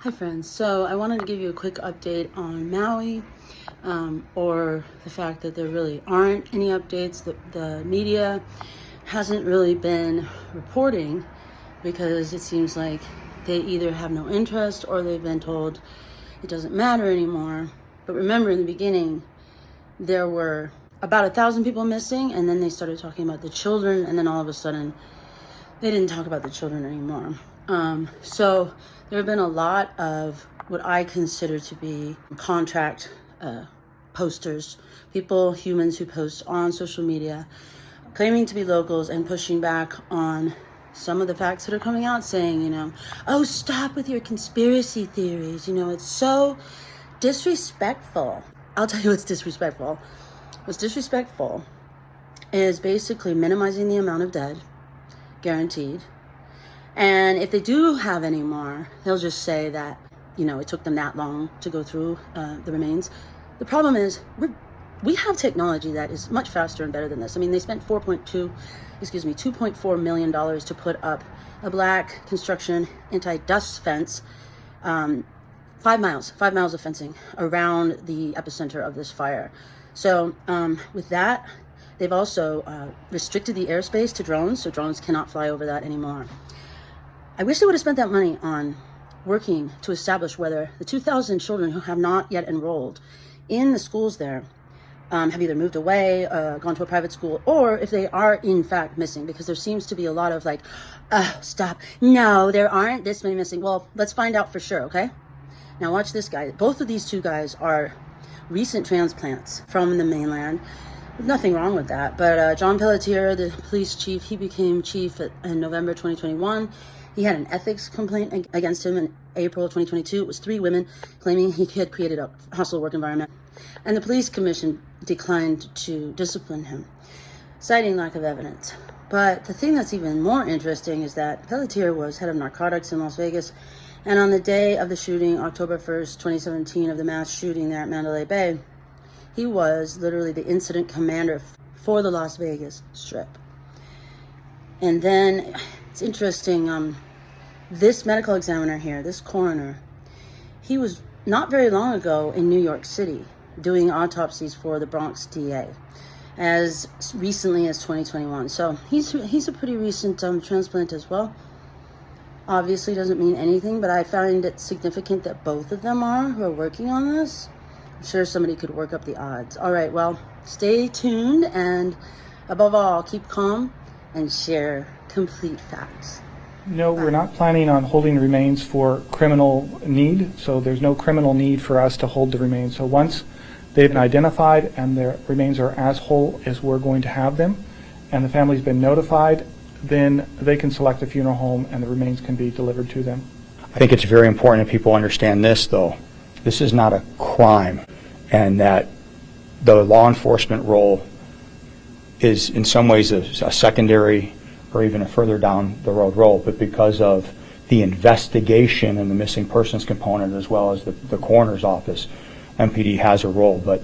Hi friends, so I wanted to give you a quick update on Maui, or the fact that there really aren't any updates. The media hasn't really been reporting because it seems like they either have no interest or they've been told it doesn't matter anymore. But remember, in the beginning, there were about 1,000 people missing, and then they started talking about the children, and then all of a sudden they didn't talk about the children anymore. So there have been a lot of what I consider to be contract posters, humans who post on social media, claiming to be locals and pushing back on some of the facts that are coming out, saying, oh, stop with your conspiracy theories. It's so disrespectful. I'll tell you what's disrespectful. What's disrespectful is basically minimizing the amount of dead, guaranteed. And if they do have any more, they'll just say that, it took them that long to go through the remains. The problem is we have technology that is much faster and better than this. I mean, they spent $2.4 million to put up a black construction anti-dust fence, 5 miles of fencing around the epicenter of this fire. So with that, they've also restricted the airspace to drones, so drones cannot fly over that anymore. I wish they would have spent that money on working to establish whether the 2,000 children who have not yet enrolled in the schools there have either moved away, gone to a private school, or if they are in fact missing, because there seems to be a lot of stop. No, there aren't this many missing. Well, let's find out for sure, okay? Now watch this guy. Both of these two guys are recent transplants from the mainland. Nothing wrong with that. But John Pelletier, the police chief, he became chief in November 2021. He had an ethics complaint against him in April 2022. It was 3 women claiming he had created a hostile work environment. And the police commission declined to discipline him, citing lack of evidence. But the thing that's even more interesting is that Pelletier was head of narcotics in Las Vegas. And on the day of the shooting, October 1st, 2017, of the mass shooting there at Mandalay Bay, he was literally the incident commander for the Las Vegas Strip. And then it's interesting, this medical examiner here, this coroner, he was not very long ago in New York City doing autopsies for the Bronx DA as recently as 2021. So he's a pretty recent transplant as well. Obviously doesn't mean anything, but I find it significant that both of them who are working on this. I'm sure somebody could work up the odds. All right, well, stay tuned, and above all, keep calm and share complete facts. No, we're not planning on holding the remains for criminal need, so there's no criminal need for us to hold the remains. So once they've been identified and their remains are as whole as we're going to have them, and the family's been notified, then they can select a funeral home and the remains can be delivered to them. I think it's very important that people understand this, though. This is not a crime, and that the law enforcement role is in some ways a secondary or even a further down the road role, but because of the investigation and the missing persons component, as well as the coroner's office, MPD has a role, but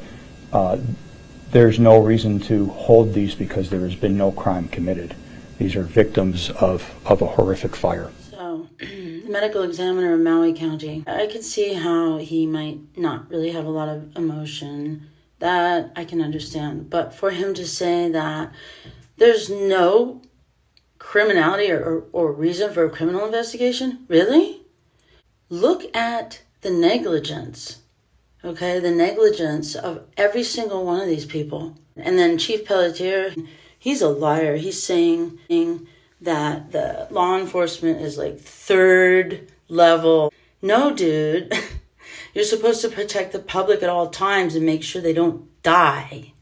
there's no reason to hold these because there has been no crime committed. These are victims of a horrific fire. So, the medical examiner of Maui County, I can see how he might not really have a lot of emotion. That I can understand. But for him to say that there's no criminality or reason for a criminal investigation, really? Look at the negligence, okay? The negligence of every single one of these people. And then Chief Pelletier, he's a liar. He's saying that the law enforcement is like 3rd level. No, dude. You're supposed to protect the public at all times and make sure they don't die.